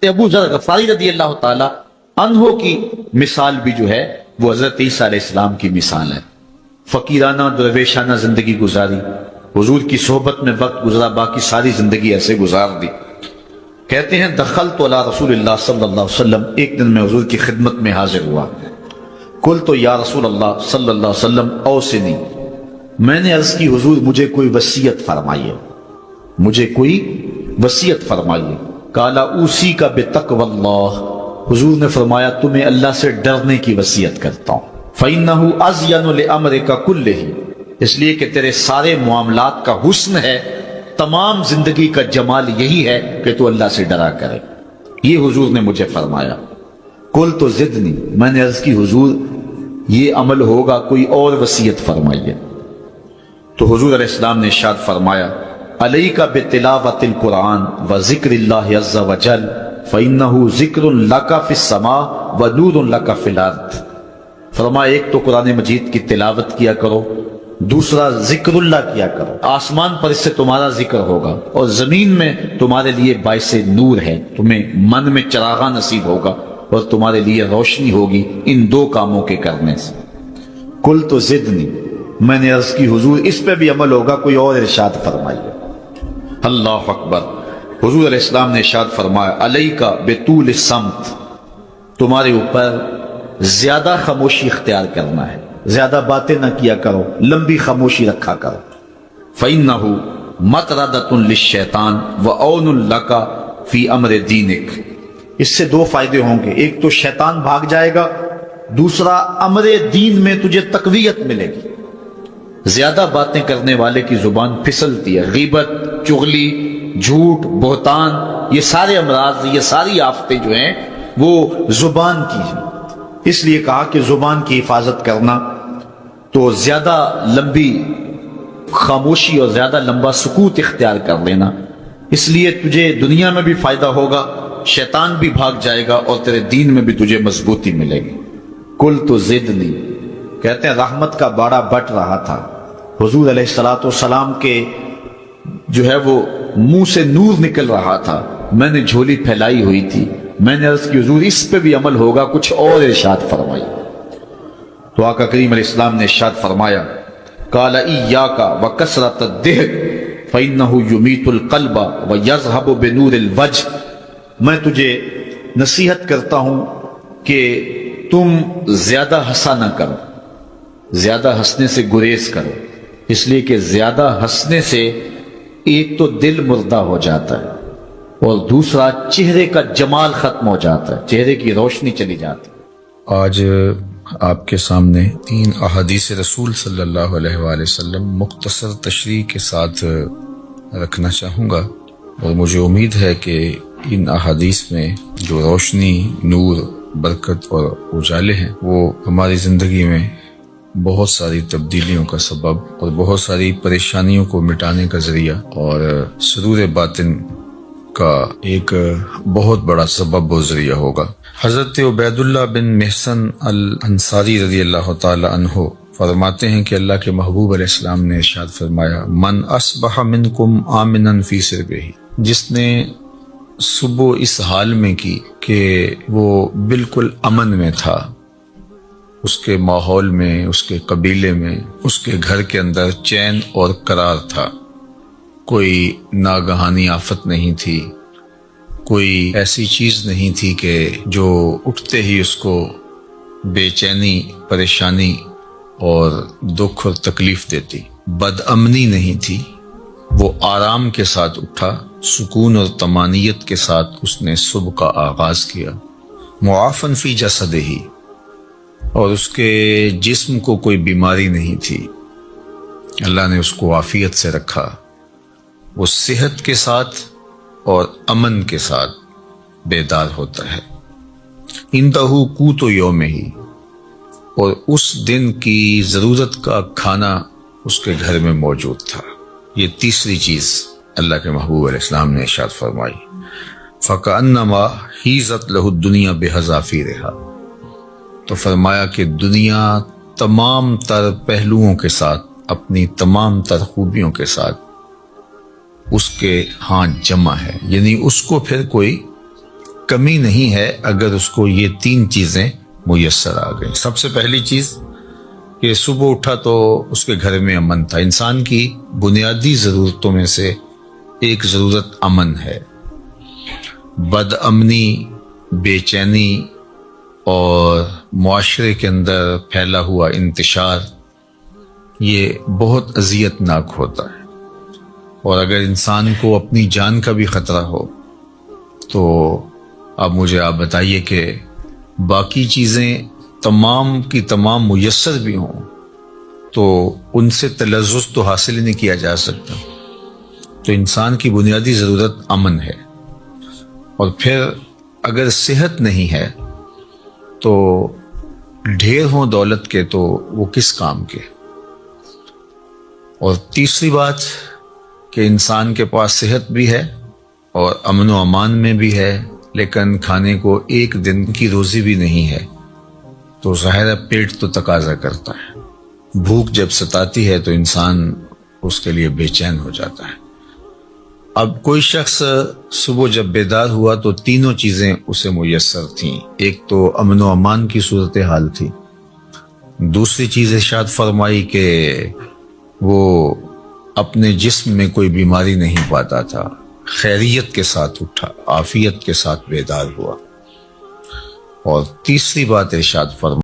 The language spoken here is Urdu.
ابو ذر غفاری رضی اللہ تعالی عنہ کی مثال بھی جو ہے وہ حضرت عیسیٰ علیہ السلام کی مثال ہے. فقیرانہ درویشانہ زندگی گزاری، حضور کی صحبت میں وقت گزرا، باقی ساری زندگی ایسے گزار دی. کہتے ہیں دخلت علی رسول اللہ صلی اللہ علیہ وسلم، ایک دن میں حضور کی خدمت میں حاضر ہوا. قلت یا رسول اللہ صلی اللہ علیہ وسلم اوصنی، میں نے عرض کی حضور مجھے کوئی وصیت فرمائیے، مجھے کوئی وصیت فرمائیے. قال اوصیک بتقوی اللہ، حضور نے فرمایا تمہیں اللہ سے ڈرنے کی وصیت کرتا ہوں. فإنہ ازین لامرک کلہ، اس لیے کہ تیرے سارے معاملات کا حسن ہے، تمام زندگی کا جمال یہی ہے کہ تو اللہ سے ڈرا کرے. یہ حضور نے مجھے فرمایا. قلت زدنی، میں نے عرض کی حضور یہ عمل ہوگا، کوئی اور وصیت فرمائیے. تو حضور علیہ السلام نے ارشاد فرمایا علیک بتلاوت القرآن وذکر اللہ عز وجل فإنہ ذکر لک فی السماء ونور لک فی الارض. فرمایا ایک تو قرآن مجید کی تلاوت کیا کرو، دوسرا ذکر اللہ کیا کرو. آسمان پر اس سے تمہارا ذکر ہوگا اور زمین میں تمہارے لیے باعث نور ہے، تمہیں من میں چراغاں نصیب ہوگا اور تمہارے لیے روشنی ہوگی ان دو کاموں کے کرنے سے. قلت زدنی، میں نے عرض کی حضور اس پہ بھی عمل ہوگا، کوئی اور ارشاد فرمائیے. اللہ اکبر. حضور علیہ السلام نے ارشاد فرمایا علیک بطول الصمت، تمہارے اوپر زیادہ خاموشی اختیار کرنا ہے، زیادہ باتیں نہ کیا کرو، لمبی خاموشی رکھا کرو. فإنہ مطردۃ للشیطان وعون لک فی امر دینک. اس سے دو فائدے ہوں گے، ایک تو شیطان بھاگ جائے گا، دوسرا امر دین میں تجھے تقویت ملے گی. زیادہ باتیں کرنے والے کی زبان پھسلتی ہے، غیبت، چغلی، جھوٹ، بہتان، یہ سارے امراض، یہ ساری آفتیں جو ہیں وہ زبان کی ہیں. اس لیے کہا کہ زبان کی حفاظت کرنا، تو زیادہ لمبی خاموشی اور زیادہ لمبا سکوت اختیار کر لینا، اس لیے تجھے دنیا میں بھی فائدہ ہوگا، شیطان بھی بھاگ جائے گا اور تیرے دین میں بھی تجھے مضبوطی ملے گی. قلت زدنی، کہتے ہیں رحمت کا باڑا بٹ رہا تھا، حضور علیہ السلام کے جو ہے وہ منہ سے نور نکل رہا تھا، میں نے جھولی پھیلائی ہوئی تھی. میں نے عرض کی حضور اس پہ بھی عمل ہوگا، کچھ اور ارشاد فرمائی. تو آقا کریم علیہ السلام نے ارشاد فرمایا قال ایاک وکثرۃ الضحک فإنہ یمیت القلب ویذھب بنور الوجہ. میں تجھے نصیحت کرتا ہوں کہ تم زیادہ ہنسا نہ کرو، زیادہ ہنسنے سے گریز کرو، اس لیے کہ زیادہ ہنسنے سے ایک تو دل مردہ ہو جاتا ہے اور دوسرا چہرے کا جمال ختم ہو جاتا ہے، چہرے کی روشنی چلی جاتی ہے. آج آپ کے سامنے 3 احادیث رسول صلی اللہ علیہ وآلہ وسلم مختصر تشریح کے ساتھ رکھنا چاہوں گا، اور مجھے امید ہے کہ ان احادیث میں جو روشنی، نور، برکت اور اجالے ہیں وہ ہماری زندگی میں بہت ساری تبدیلیوں کا سبب اور بہت ساری پریشانیوں کو مٹانے کا ذریعہ اور سرور باطن کا ایک بہت بڑا سبب و ذریعہ ہوگا. حضرت عبید اللہ بن محسن الانصاری رضی اللہ تعالی عنہ فرماتے ہیں کہ اللہ کے محبوب علیہ السلام نے ارشاد فرمایا من اصبح منکم آمنا فی سربہ، جس نے صبح اس حال میں کی کہ وہ بالکل امن میں تھا، اس کے ماحول میں، اس کے قبیلے میں، اس کے گھر کے اندر چین اور قرار تھا، کوئی ناگہانی آفت نہیں تھی، کوئی ایسی چیز نہیں تھی کہ جو اٹھتے ہی اس کو بے چینی، پریشانی اور دکھ اور تکلیف دیتی، بد امنی نہیں تھی. وہ آرام کے ساتھ اٹھا، سکون اور طمانینت کے ساتھ اس نے صبح کا آغاز کیا. معافن فی جسدہ، اور اس کے جسم کو کوئی بیماری نہیں تھی، اللہ نے اس کو عافیت سے رکھا. وہ صحت کے ساتھ اور امن کے ساتھ بیدار ہوتا ہے. انتہ قوت یومہ، اور اس دن کی ضرورت کا کھانا اس کے گھر میں موجود تھا. یہ تیسری چیز اللہ کے محبوب علیہ السلام نے ارشاد فرمائی فَكَأَنَّمَا حِيزَتْ لَهُ الدُّنْيَا بِحَذَافِيرِهَا، تو فرمایا کہ دنیا تمام تر پہلوؤں کے ساتھ، اپنی تمام تر خوبیوں کے ساتھ اس کے ہاں جمع ہے، یعنی اس کو پھر کوئی کمی نہیں ہے اگر اس کو یہ 3 چیزیں میسر آ گئیں۔ سب سے پہلی چیز کہ صبح اٹھا تو اس کے گھر میں امن تھا۔ انسان کی بنیادی ضرورتوں میں سے ایک ضرورت امن ہے۔ بد امنی، بے چینی اور معاشرے کے اندر پھیلا ہوا انتشار یہ بہت اذیت ناک ہوتا ہے، اور اگر انسان کو اپنی جان کا بھی خطرہ ہو تو اب مجھے آپ بتائیے کہ باقی چیزیں تمام کی تمام میسر بھی ہوں تو ان سے تلذذ تو حاصل ہی نہیں کیا جا سکتا۔ تو انسان کی بنیادی ضرورت امن ہے، اور پھر اگر صحت نہیں ہے تو ڈھیر ہوں دولت کے تو وہ کس کام کے۔ اور تیسری بات کہ انسان کے پاس صحت بھی ہے اور امن و امان میں بھی ہے، لیکن کھانے کو ایک دن کی روزی بھی نہیں ہے، تو ظاہر ہے پیٹ تو تقاضا کرتا ہے۔ بھوک جب ستاتی ہے تو انسان اس کے لیے بے چین ہو جاتا ہے۔ اب کوئی شخص صبح جب بیدار ہوا تو تینوں چیزیں اسے میسر تھیں۔ ایک تو امن و امان کی صورتحال تھی، دوسری چیز ارشاد فرمائی کہ وہ اپنے جسم میں کوئی بیماری نہیں پاتا تھا، خیریت کے ساتھ اٹھا، عافیت کے ساتھ بیدار ہوا، اور تیسری بات ارشاد فرمائی